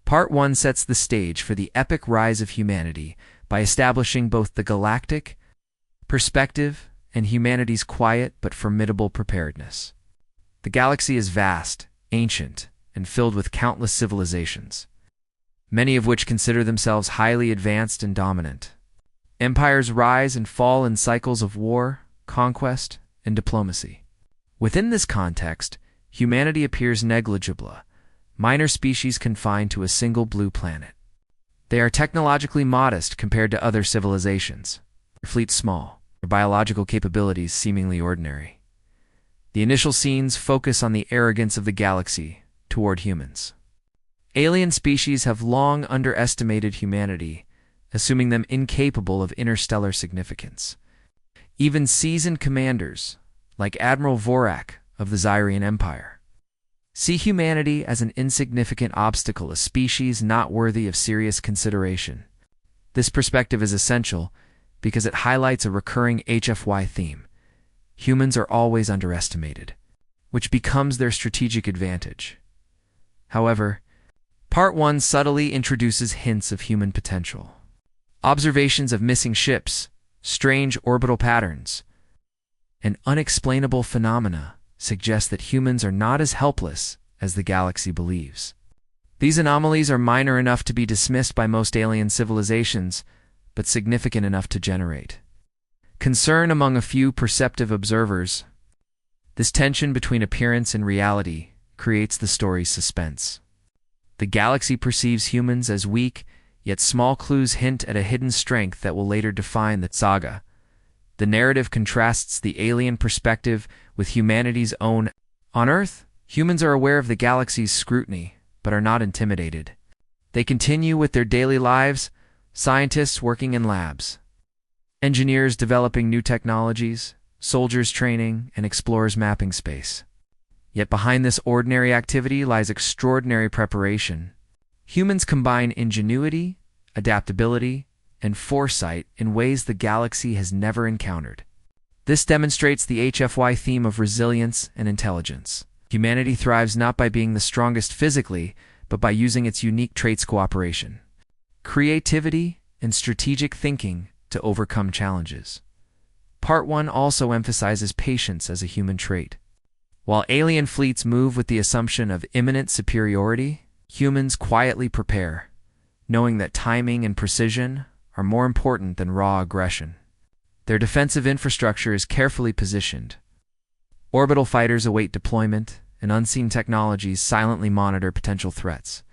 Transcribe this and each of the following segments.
Part 1 sets the stage for the epic rise of humanity by establishing both the galactic perspective and humanity's quiet but formidable preparedness. The galaxy is vast, ancient, and filled with countless civilizations, many of which consider themselves highly advanced and dominant. Empires rise and fall in cycles of war, conquest, and diplomacy. Within this context, humanity appears negligible, minor species confined to a single blue planet. They are technologically modest compared to other civilizations, their fleets small, their biological capabilities seemingly ordinary. The initial scenes focus on the arrogance of the galaxy toward humans. Alien species have long underestimated humanity, assuming them incapable of interstellar significance. Even seasoned commanders, like Admiral Vorak of the Zyrian Empire, see humanity as an insignificant obstacle, a species not worthy of serious consideration. This perspective is essential because it highlights a recurring HFY theme. Humans are always underestimated, which becomes their strategic advantage. However, Part 1 subtly introduces hints of human potential. Observations of missing ships, strange orbital patterns, and unexplainable phenomena suggest that humans are not as helpless as the galaxy believes. These anomalies are minor enough to be dismissed by most alien civilizations, but significant enough to generate concern among a few perceptive observers. This tension between appearance and reality creates the story's suspense. The galaxy perceives humans as weak, yet small clues hint at a hidden strength that will later define the Saga. The narrative contrasts the alien perspective with humanity's own. On Earth, humans are aware of the galaxy's scrutiny, but are not intimidated. They continue with their daily lives, scientists working in labs, engineers developing new technologies, soldiers training, and explorers mapping space. Yet behind this ordinary activity lies extraordinary preparation. Humans combine ingenuity, adaptability, and foresight in ways the galaxy has never encountered. This demonstrates the HFY theme of resilience and intelligence. Humanity thrives not by being the strongest physically, but by using its unique traits: cooperation, creativity, and strategic thinking to overcome challenges. Part 1 also emphasizes patience as a human trait. While alien fleets move with the assumption of imminent superiority, humans quietly prepare, knowing that timing and precision are more important than raw aggression. Their defensive infrastructure is carefully positioned. Orbital fighters await deployment, and unseen technologies silently monitor potential threats.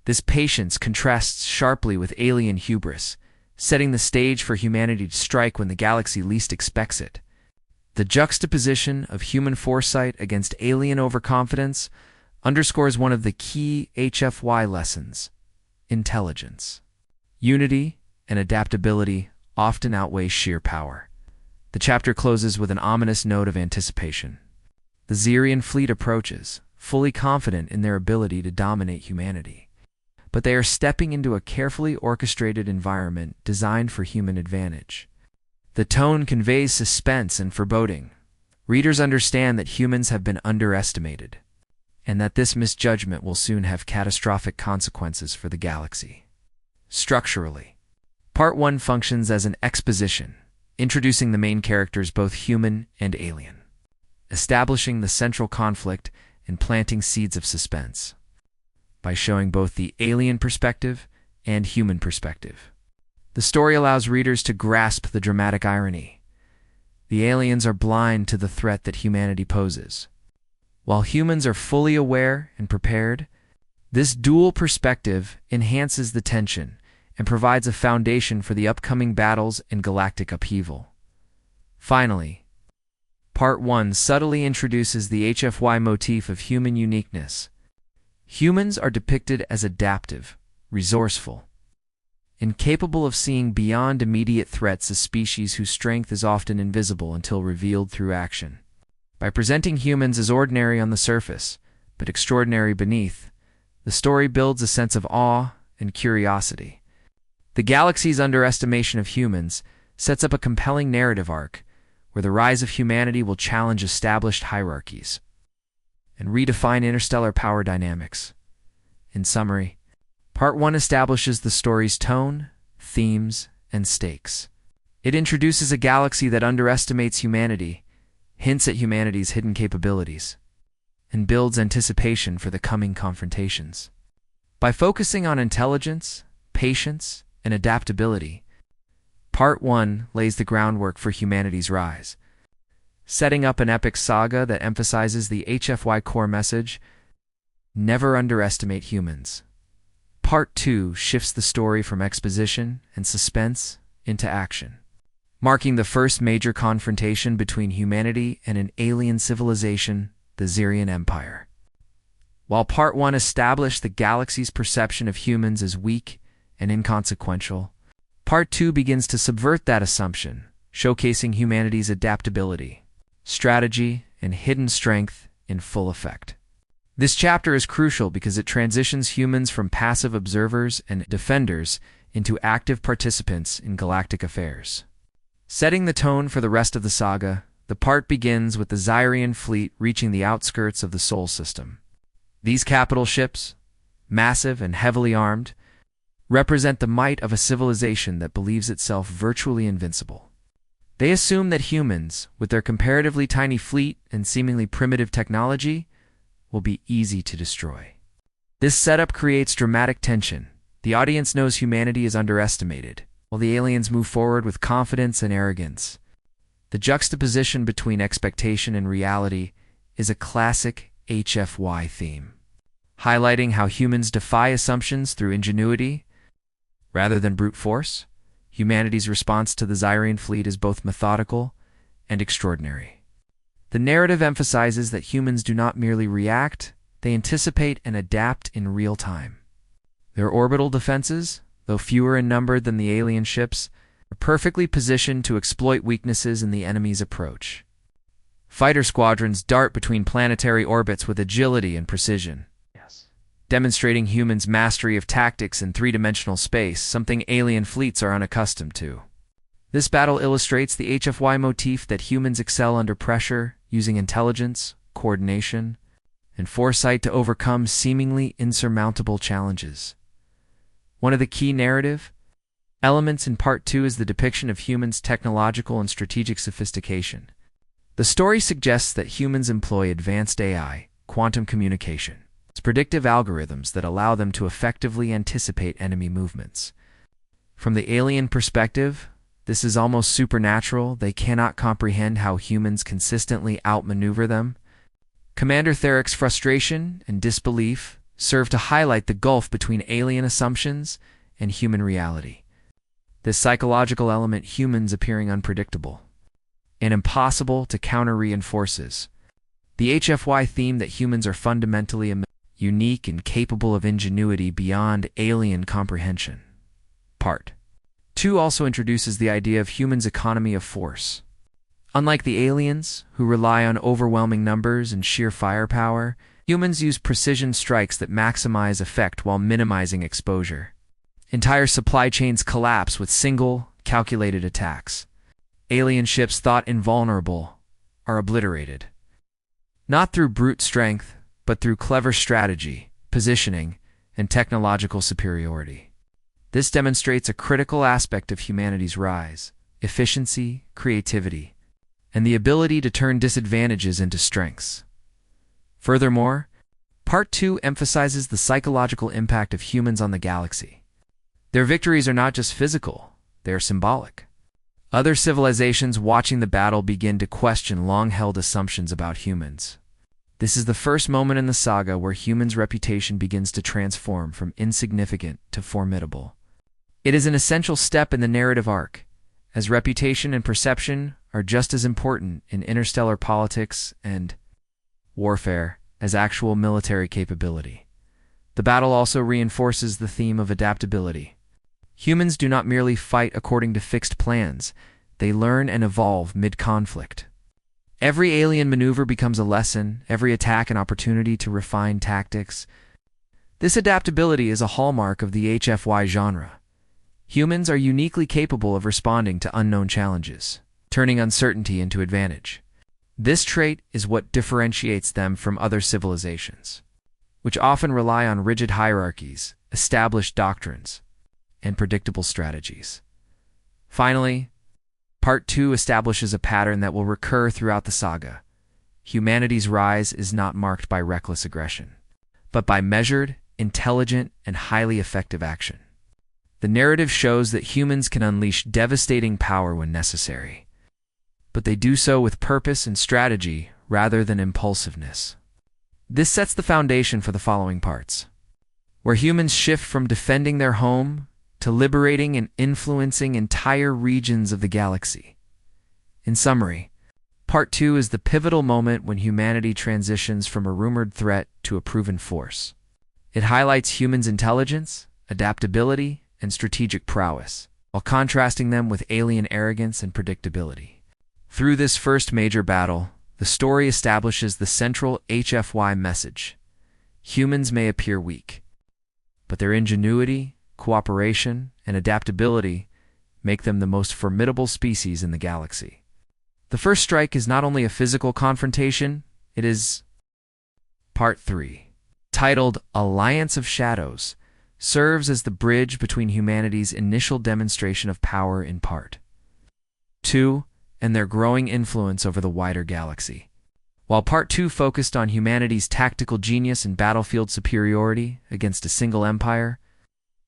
This patience contrasts sharply with alien hubris, setting the stage for humanity to strike when the galaxy least expects it. The juxtaposition of human foresight against alien overconfidence underscores one of the key HFY lessons: intelligence. Unity and adaptability often outweigh sheer power. The chapter closes with an ominous note of anticipation. The Zyrian fleet approaches, fully confident in their ability to dominate humanity. But they are stepping into a carefully orchestrated environment designed for human advantage. The tone conveys suspense and foreboding. Readers understand that humans have been underestimated, and that this misjudgment will soon have catastrophic consequences for the galaxy. Structurally, Part 1 functions as an exposition, introducing the main characters, both human and alien, establishing the central conflict and planting seeds of suspense. By showing both the alien perspective and human perspective, the story allows readers to grasp the dramatic irony. The aliens are blind to the threat that humanity poses, while humans are fully aware and prepared. This dual perspective enhances the tension and provides a foundation for the upcoming battles and galactic upheaval. Finally, Part 1 subtly introduces the HFY motif of human uniqueness. Humans are depicted as adaptive, resourceful, and capable of seeing beyond immediate threats, a species whose strength is often invisible until revealed through action. By presenting humans as ordinary on the surface, but extraordinary beneath, the story builds a sense of awe and curiosity. The galaxy's underestimation of humans sets up a compelling narrative arc where the rise of humanity will challenge established hierarchies and redefine interstellar power dynamics. In summary, Part 1 establishes the story's tone, themes, and stakes. It introduces a galaxy that underestimates humanity, hints at humanity's hidden capabilities, and builds anticipation for the coming confrontations. By focusing on intelligence, patience, and adaptability, Part 1 lays the groundwork for humanity's rise, setting up an epic saga that emphasizes the HFY core message: never underestimate humans. Part 2 shifts the story from exposition and suspense into action, marking the first major confrontation between humanity and an alien civilization, the Xerian Empire. While Part 1 established the galaxy's perception of humans as weak and inconsequential, Part 2 begins to subvert that assumption, showcasing humanity's adaptability, strategy, and hidden strength in full effect. This chapter is crucial because it transitions humans from passive observers and defenders into active participants in galactic affairs. Setting the tone for the rest of the saga, the part begins with the Xerian fleet reaching the outskirts of the Sol system. These capital ships, massive and heavily armed, represent the might of a civilization that believes itself virtually invincible. They assume that humans, with their comparatively tiny fleet and seemingly primitive technology, will be easy to destroy. This setup creates dramatic tension. The audience knows humanity is underestimated, while the aliens move forward with confidence and arrogance. The juxtaposition between expectation and reality is a classic HFY theme, highlighting how humans defy assumptions through ingenuity rather than brute force. Humanity's response to the Xerian fleet is both methodical and extraordinary. The narrative emphasizes that humans do not merely react, they anticipate and adapt in real time. Their orbital defenses, though fewer in number than the alien ships, are perfectly positioned to exploit weaknesses in the enemy's approach. Fighter squadrons dart between planetary orbits with agility and precision, demonstrating humans' mastery of tactics in three-dimensional space, something alien fleets are unaccustomed to. This battle illustrates the HFY motif that humans excel under pressure, using intelligence, coordination, and foresight to overcome seemingly insurmountable challenges. One of the key narrative elements in Part 2 is the depiction of humans' technological and strategic sophistication. The story suggests that humans employ advanced AI, quantum communication, predictive algorithms that allow them to effectively anticipate enemy movements. From the alien perspective, this is almost supernatural. They cannot comprehend how humans consistently outmaneuver them. Commander Therek's frustration and disbelief serve to highlight the gulf between alien assumptions and human reality. This psychological element, humans appearing unpredictable and impossible to counter, reinforces the HFY theme that humans are fundamentally unique and capable of ingenuity beyond alien comprehension. Part 2 also introduces the idea of humans' economy of force. Unlike the aliens, who rely on overwhelming numbers and sheer firepower, humans use precision strikes that maximize effect while minimizing exposure. Entire supply chains collapse with single, calculated attacks. Alien ships thought invulnerable are obliterated, not through brute strength, but through clever strategy, positioning, and technological superiority. This demonstrates a critical aspect of humanity's rise: efficiency, creativity, and the ability to turn disadvantages into strengths. Furthermore, Part 2 emphasizes the psychological impact of humans on the galaxy. Their victories are not just physical, they are symbolic. Other civilizations watching the battle begin to question long-held assumptions about humans. This is the first moment in the saga where humans' reputation begins to transform from insignificant to formidable. It is an essential step in the narrative arc, as reputation and perception are just as important in interstellar politics and warfare as actual military capability. The battle also reinforces the theme of adaptability. Humans do not merely fight according to fixed plans, they learn and evolve mid-conflict. Every alien maneuver becomes a lesson, every attack an opportunity to refine tactics. This adaptability is a hallmark of the HFY genre. Humans are uniquely capable of responding to unknown challenges, turning uncertainty into advantage. This trait is what differentiates them from other civilizations, which often rely on rigid hierarchies established doctrines, and predictable strategies. Finally, Part 2 establishes a pattern that will recur throughout the saga. Humanity's rise is not marked by reckless aggression, but by measured, intelligent, and highly effective action. The narrative shows that humans can unleash devastating power when necessary, but they do so with purpose and strategy rather than impulsiveness. This sets the foundation for the following parts, where humans shift from defending their home to liberating and influencing entire regions of the galaxy. In summary, Part 2 is the pivotal moment when humanity transitions from a rumored threat to a proven force. It highlights humans' intelligence, adaptability, and strategic prowess, while contrasting them with alien arrogance and predictability. Through this first major battle, the story establishes the central HFY message. Humans may appear weak, but their ingenuity, cooperation, and adaptability make them the most formidable species in the galaxy. The first strike is not only a physical confrontation, it is Part 3, titled Alliance of Shadows, serves as the bridge between humanity's initial demonstration of power in Part 2 and their growing influence over the wider galaxy. While Part 2 focused on humanity's tactical genius and battlefield superiority against a single empire,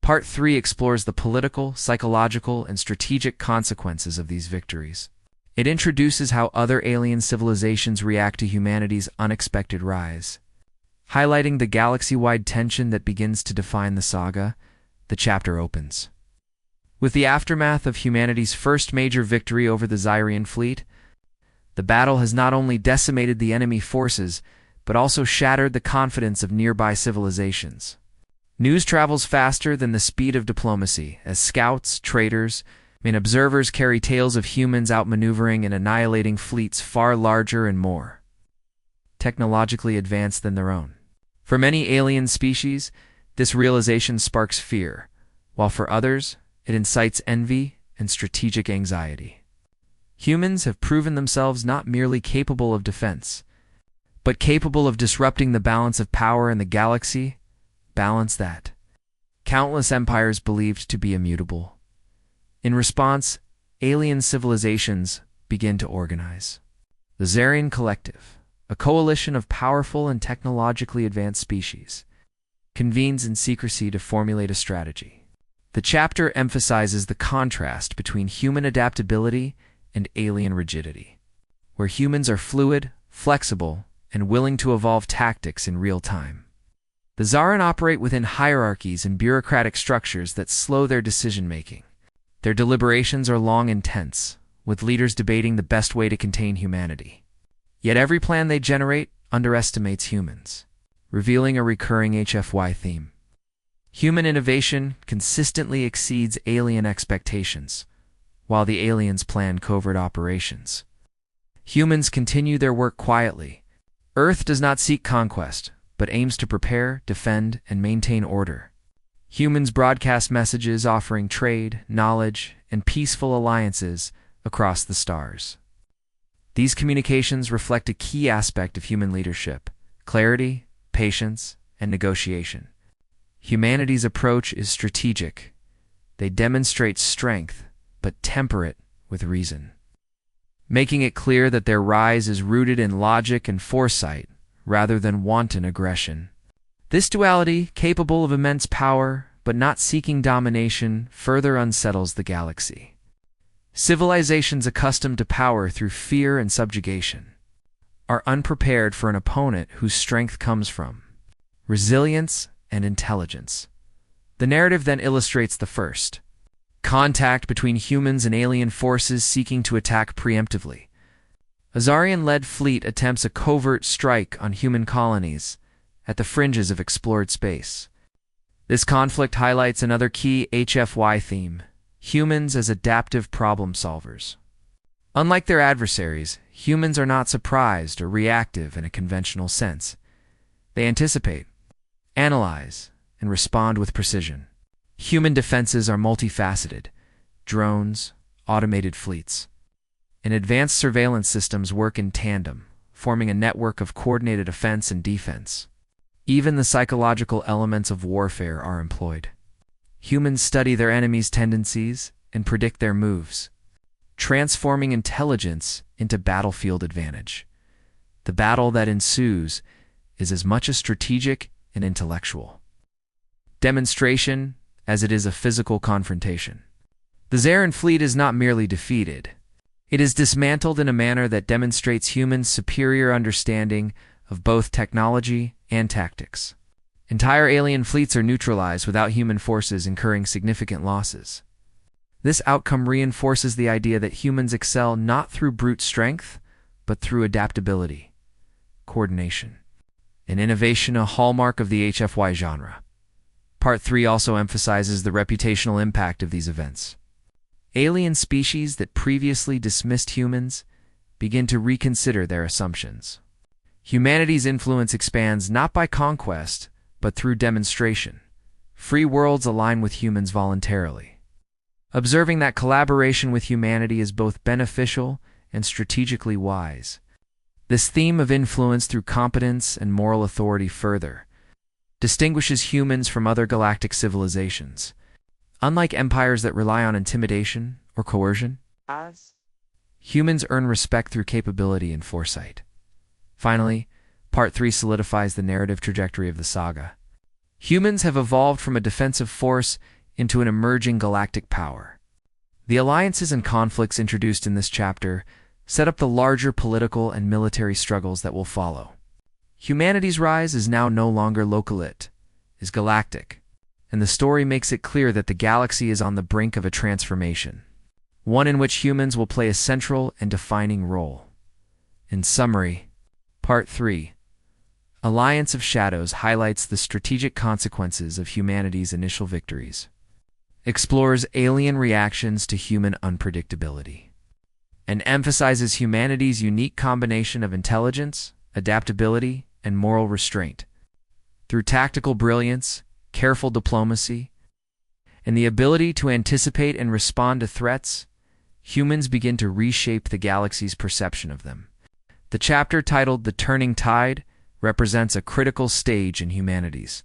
Part 3 explores the political, psychological, and strategic consequences of these victories. It introduces how other alien civilizations react to humanity's unexpected rise. Highlighting the galaxy-wide tension that begins to define the saga, the chapter opens with the aftermath of humanity's first major victory over the Xyrian fleet. The battle has not only decimated the enemy forces, but also shattered the confidence of nearby civilizations. News travels faster than the speed of diplomacy, as scouts, traders, and observers carry tales of humans outmaneuvering and annihilating fleets far larger and more technologically advanced than their own. For many alien species, this realization sparks fear, while for others, it incites envy and strategic anxiety. Humans have proven themselves not merely capable of defense, but capable of disrupting the balance of power in the galaxy, balance that countless empires believed to be immutable. In response, alien civilizations begin to organize. The Xyrian Collective, a coalition of powerful and technologically advanced species, convenes in secrecy to formulate a strategy. The chapter emphasizes the contrast between human adaptability and alien rigidity, where humans are fluid, flexible, and willing to evolve tactics in real time. The Xyrian operate within hierarchies and bureaucratic structures that slow their decision-making. Their deliberations are long and tense, with leaders debating the best way to contain humanity. Yet every plan they generate underestimates humans, revealing a recurring HFY theme. Human innovation consistently exceeds alien expectations, while the aliens plan covert operations. Humans continue their work quietly. Earth does not seek conquest, but aims to prepare, defend, and maintain order. Humans broadcast messages offering trade, knowledge, and peaceful alliances across the stars. These communications reflect a key aspect of human leadership: clarity, patience, and negotiation. Humanity's approach is strategic. They demonstrate strength, but temper it with reason, making it clear that their rise is rooted in logic and foresight rather than wanton aggression. This duality, capable of immense power but not seeking domination, further unsettles the galaxy. Civilizations accustomed to power through fear and subjugation are unprepared for an opponent whose strength comes from resilience and intelligence. The narrative then illustrates the first contact between humans and alien forces seeking to attack preemptively. A Xyrian-led fleet attempts a covert strike on human colonies at the fringes of explored space. This conflict highlights another key HFY theme: humans as adaptive problem solvers. Unlike their adversaries, humans are not surprised or reactive in a conventional sense. They anticipate, analyze, and respond with precision. Human defenses are multifaceted: drones, automated fleets, and advanced surveillance systems work in tandem, forming a network of coordinated offense and defense. Even the psychological elements of warfare are employed. Humans study their enemies' tendencies and predict their moves, transforming intelligence into battlefield advantage. The battle that ensues is as much a strategic and intellectual demonstration as it is a physical confrontation. The Zarin fleet is not merely defeated. It is dismantled in a manner that demonstrates humans' superior understanding of both technology and tactics. Entire alien fleets are neutralized without human forces incurring significant losses. This outcome reinforces the idea that humans excel not through brute strength, but through adaptability, coordination, and innovation, a hallmark of the HFY genre. Part 3 also emphasizes the reputational impact of these events. Alien species that previously dismissed humans begin to reconsider their assumptions. Humanity's influence expands not by conquest, but through demonstration. Free worlds align with humans voluntarily, observing that collaboration with humanity is both beneficial and strategically wise. This theme of influence through competence and moral authority further distinguishes humans from other galactic civilizations. Unlike empires that rely on intimidation or coercion, humans earn respect through capability and foresight. Finally, Part 3 solidifies the narrative trajectory of the saga. Humans have evolved from a defensive force into an emerging galactic power. The alliances and conflicts introduced in this chapter set up the larger political and military struggles that will follow. Humanity's rise is now no longer localite, is galactic, and the story makes it clear that the galaxy is on the brink of a transformation, one in which humans will play a central and defining role. In summary, Part 3, Alliance of Shadows, highlights the strategic consequences of humanity's initial victories, explores alien reactions to human unpredictability, and emphasizes humanity's unique combination of intelligence, adaptability, and moral restraint. Through tactical brilliance, careful diplomacy, and the ability to anticipate and respond to threats, humans begin to reshape the galaxy's perception of them. The chapter titled The Turning Tide represents a critical stage in humanity's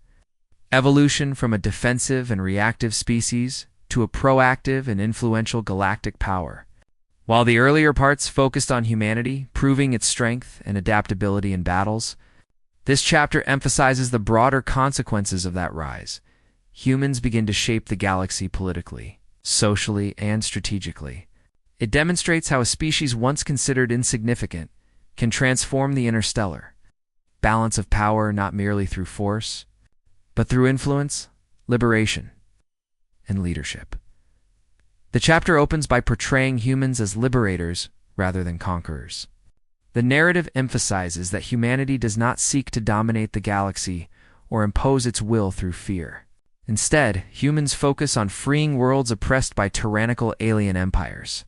evolution from a defensive and reactive species to a proactive and influential galactic power. While the earlier parts focused on humanity, proving its strength and adaptability in battles, this chapter emphasizes the broader consequences of that rise. Humans begin to shape the galaxy politically, socially, and strategically. It demonstrates how a species once considered insignificant can transform the interstellar balance of power not merely through force, but through influence, liberation, and leadership. The chapter opens by portraying humans as liberators rather than conquerors. The narrative emphasizes that humanity does not seek to dominate the galaxy or impose its will through fear. Instead, humans focus on freeing worlds oppressed by tyrannical alien empires.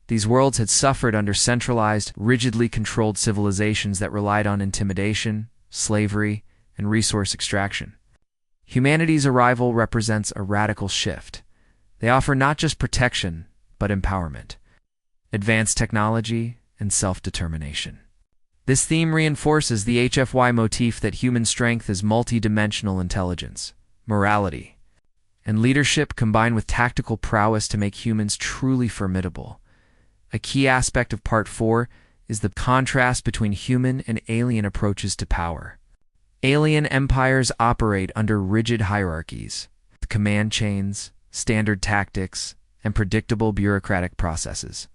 These worlds had suffered under centralized, rigidly controlled civilizations that relied on intimidation, slavery, and resource extraction. Humanity's arrival represents a radical shift. They offer not just protection, but empowerment, advanced technology, and self-determination. This theme reinforces the HFY motif that human strength is multi-dimensional intelligence, morality, and leadership combined with tactical prowess to make humans truly formidable. A key aspect of Part 4 is the contrast between human and alien approaches to power. Alien empires operate under rigid hierarchies, command chains, standard tactics, and predictable bureaucratic processes.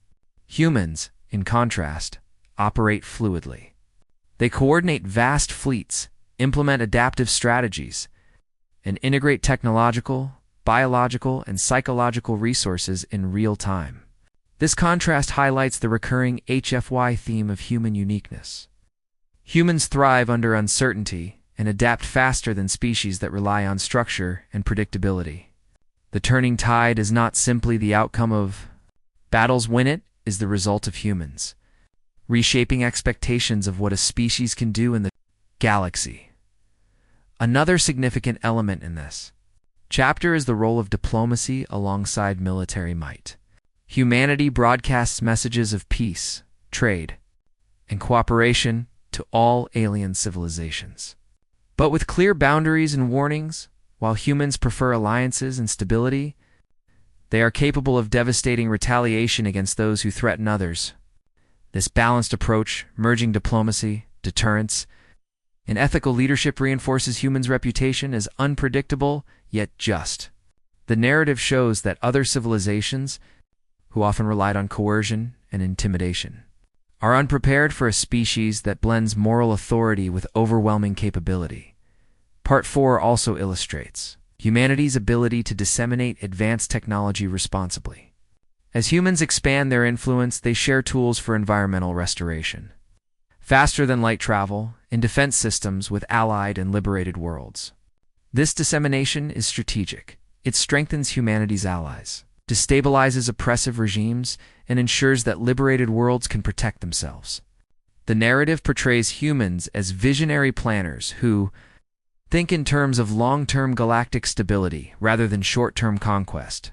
Humans, in contrast, operate fluidly. They coordinate vast fleets, implement adaptive strategies, and integrate technological, biological, and psychological resources in real time. This contrast highlights the recurring HFY theme of human uniqueness. Humans thrive under uncertainty and adapt faster than species that rely on structure and predictability. The turning tide is not simply the outcome of battles. Win it is the result of humans reshaping expectations of what a species can do in the galaxy. Another significant element in this chapter is the role of diplomacy alongside military might. Humanity broadcasts messages of peace, trade, and cooperation to all alien civilizations. But with clear boundaries and warnings, while humans prefer alliances and stability, they are capable of devastating retaliation against those who threaten others. This balanced approach, merging diplomacy, deterrence, and ethical leadership, reinforces humans' reputation as unpredictable yet just. The narrative shows that other civilizations, who often relied on coercion and intimidation, are unprepared for a species that blends moral authority with overwhelming capability. Part 4 also illustrates humanity's ability to disseminate advanced technology responsibly. As humans expand their influence, they share tools for environmental restoration, faster than light travel, and defense systems with allied and liberated worlds. This dissemination is strategic. It strengthens humanity's allies, destabilizes oppressive regimes, and ensures that liberated worlds can protect themselves. The narrative portrays humans as visionary planners who think in terms of long-term galactic stability rather than short-term conquest.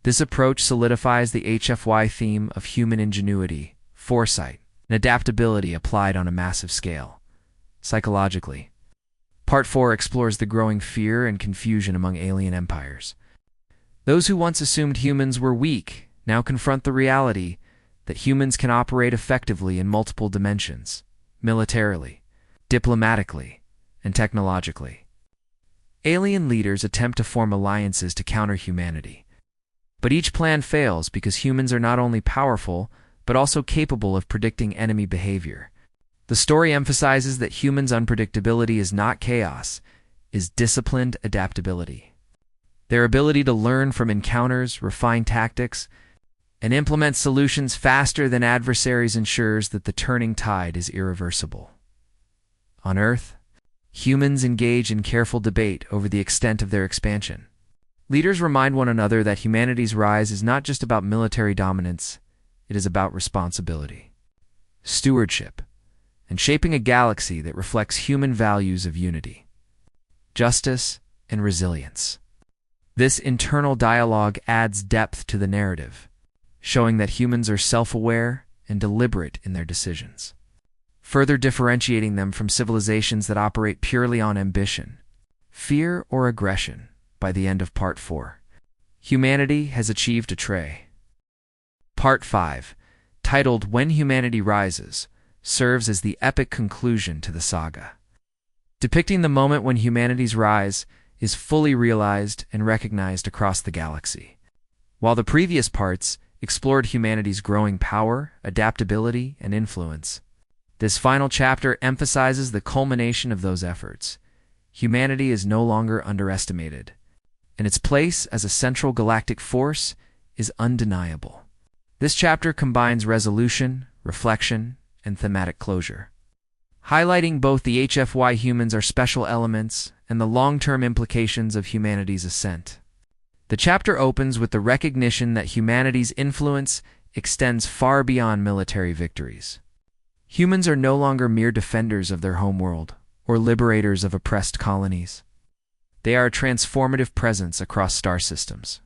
This approach solidifies the HFY theme of human ingenuity, foresight, and adaptability applied on a massive scale. Psychologically, Part 4 explores the growing fear and confusion among alien empires. Those who once assumed humans were weak now confront the reality that humans can operate effectively in multiple dimensions, militarily, diplomatically, and technologically. Alien leaders attempt to form alliances to counter humanity, but each plan fails because humans are not only powerful, but also capable of predicting enemy behavior. The story emphasizes that humans' unpredictability is not chaos, is disciplined adaptability. Their ability to learn from encounters, refine tactics, and implement solutions faster than adversaries ensures that the turning tide is irreversible. On Earth, humans engage in careful debate over the extent of their expansion. Leaders remind one another that humanity's rise is not just about military dominance, it is about responsibility, stewardship, and shaping a galaxy that reflects human values of unity, justice, and resilience. This internal dialogue adds depth to the narrative, showing that humans are self-aware and deliberate in their decisions, further differentiating them from civilizations that operate purely on ambition, fear, or aggression. By the end of Part 4, humanity has achieved a trait. Part 5, titled When Humanity Rises, serves as the epic conclusion to the saga, depicting the moment when humanity's rise is fully realized and recognized across the galaxy. While the previous parts explored humanity's growing power, adaptability, and influence, this final chapter emphasizes the culmination of those efforts. Humanity is no longer underestimated, and its place as a central galactic force is undeniable. This chapter combines resolution, reflection, and thematic closure, highlighting both the HFY humans are special elements and the long-term implications of humanity's ascent. The chapter opens with the recognition that humanity's influence extends far beyond military victories. Humans are no longer mere defenders of their homeworld or liberators of oppressed colonies. They are a transformative presence across star systems.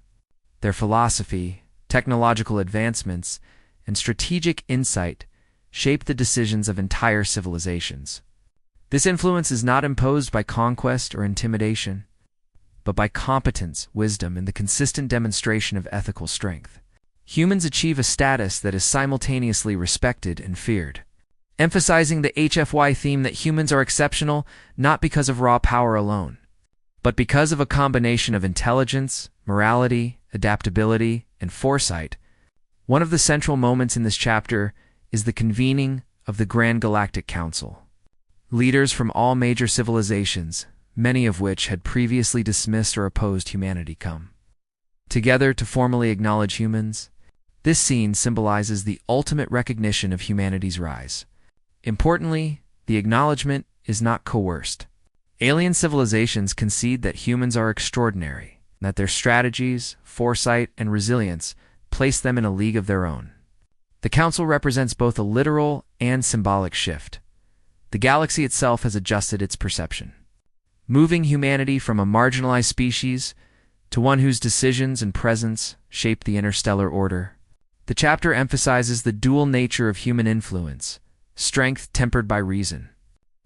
Their philosophy, technological advancements, and strategic insight shape the decisions of entire civilizations. This influence is not imposed by conquest or intimidation, but by competence, wisdom, and the consistent demonstration of ethical strength. Humans achieve a status that is simultaneously respected and feared, emphasizing the HFY theme that humans are exceptional not because of raw power alone, but because of a combination of intelligence, morality, adaptability, and foresight. One of the central moments in this chapter is the convening of the Grand Galactic Council. Leaders from all major civilizations, many of which had previously dismissed or opposed humanity, come together to formally acknowledge humans. This scene symbolizes the ultimate recognition of humanity's rise. Importantly, the acknowledgement is not coerced. Alien civilizations concede that humans are extraordinary, and that their strategies, foresight, and resilience place them in a league of their own. The Council represents both a literal and symbolic shift. The galaxy itself has adjusted its perception, moving humanity from a marginalized species to one whose decisions and presence shape the interstellar order. The chapter emphasizes the dual nature of human influence, strength tempered by reason.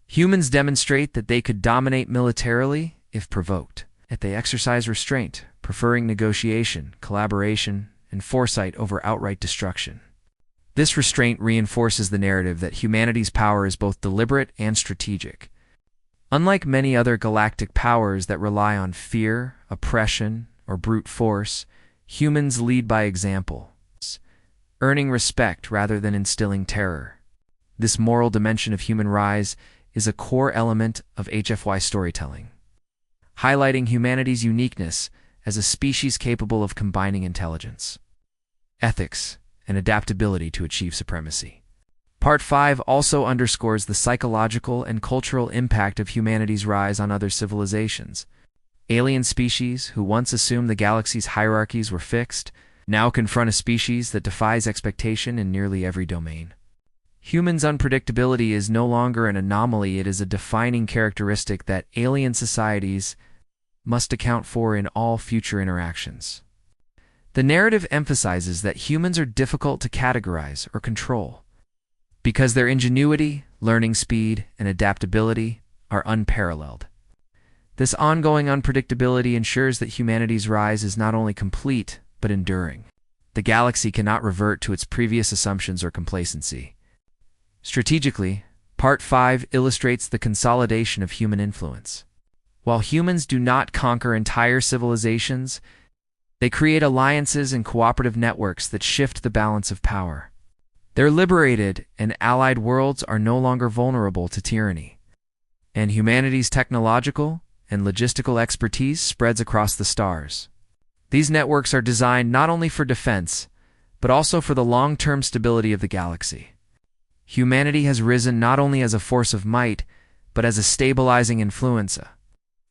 Humans demonstrate that they could dominate militarily if provoked, yet they exercise restraint, preferring negotiation, collaboration, and foresight over outright destruction. This restraint reinforces the narrative that humanity's power is both deliberate and strategic. Unlike many other galactic powers that rely on fear, oppression, or brute force, humans lead by example, earning respect rather than instilling terror. This moral dimension of human rise is a core element of HFY storytelling, highlighting humanity's uniqueness as a species capable of combining intelligence, ethics, and adaptability to achieve supremacy. Part 5 also underscores the psychological and cultural impact of humanity's rise on other civilizations. Alien species, who once assumed the galaxy's hierarchies were fixed, now confront a species that defies expectation in nearly every domain. Humans' unpredictability is no longer an anomaly, it is a defining characteristic that alien societies must account for in all future interactions. The narrative emphasizes that humans are difficult to categorize or control, because their ingenuity, learning speed, and adaptability are unparalleled. This ongoing unpredictability ensures that humanity's rise is not only complete, but enduring. The galaxy cannot revert to its previous assumptions or complacency. Strategically, Part 5 illustrates the consolidation of human influence. While humans do not conquer entire civilizations, they create alliances and cooperative networks that shift the balance of power. Their liberated and allied worlds are no longer vulnerable to tyranny, and humanity's technological and logistical expertise spreads across the stars. These networks are designed not only for defense, but also for the long-term stability of the galaxy. Humanity has risen not only as a force of might, but as a stabilizing influenza.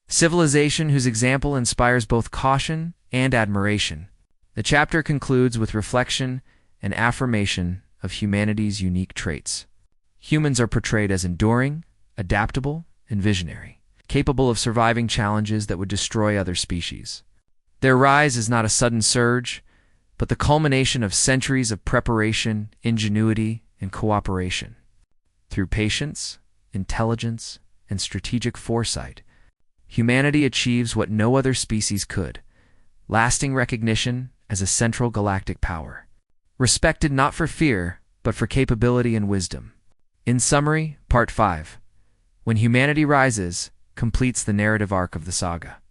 Civilization whose example inspires both caution and admiration. The chapter concludes with reflection and affirmation of humanity's unique traits. Humans are portrayed as enduring, adaptable, and visionary, capable of surviving challenges that would destroy other species. Their rise is not a sudden surge, but the culmination of centuries of preparation, ingenuity, and cooperation. Through patience, intelligence, and strategic foresight, humanity achieves what no other species could: lasting recognition as a central galactic power, respected not for fear, but for capability and wisdom. In summary, Part 5, When Humanity Rises, completes the narrative arc of the saga.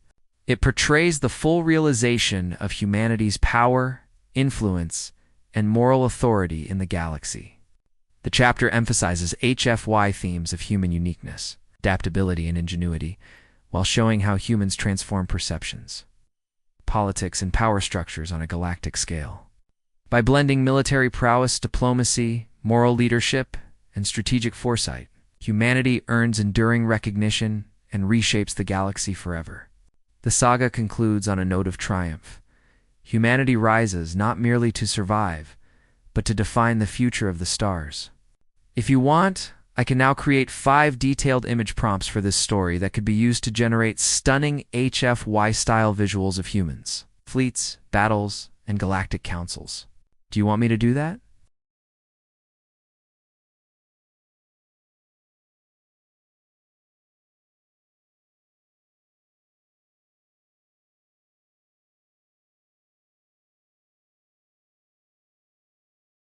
It portrays the full realization of humanity's power, influence, and moral authority in the galaxy. The chapter emphasizes HFY themes of human uniqueness, adaptability, and ingenuity, while showing how humans transform perceptions, politics, and power structures on a galactic scale. By blending military prowess, diplomacy, moral leadership, and strategic foresight, humanity earns enduring recognition and reshapes the galaxy forever. The saga concludes on a note of triumph. Humanity rises not merely to survive, but to define the future of the stars. If you want, I can now create 5 detailed image prompts for this story that could be used to generate stunning HFY-style visuals of humans, fleets, battles, and galactic councils. Do you want me to do that?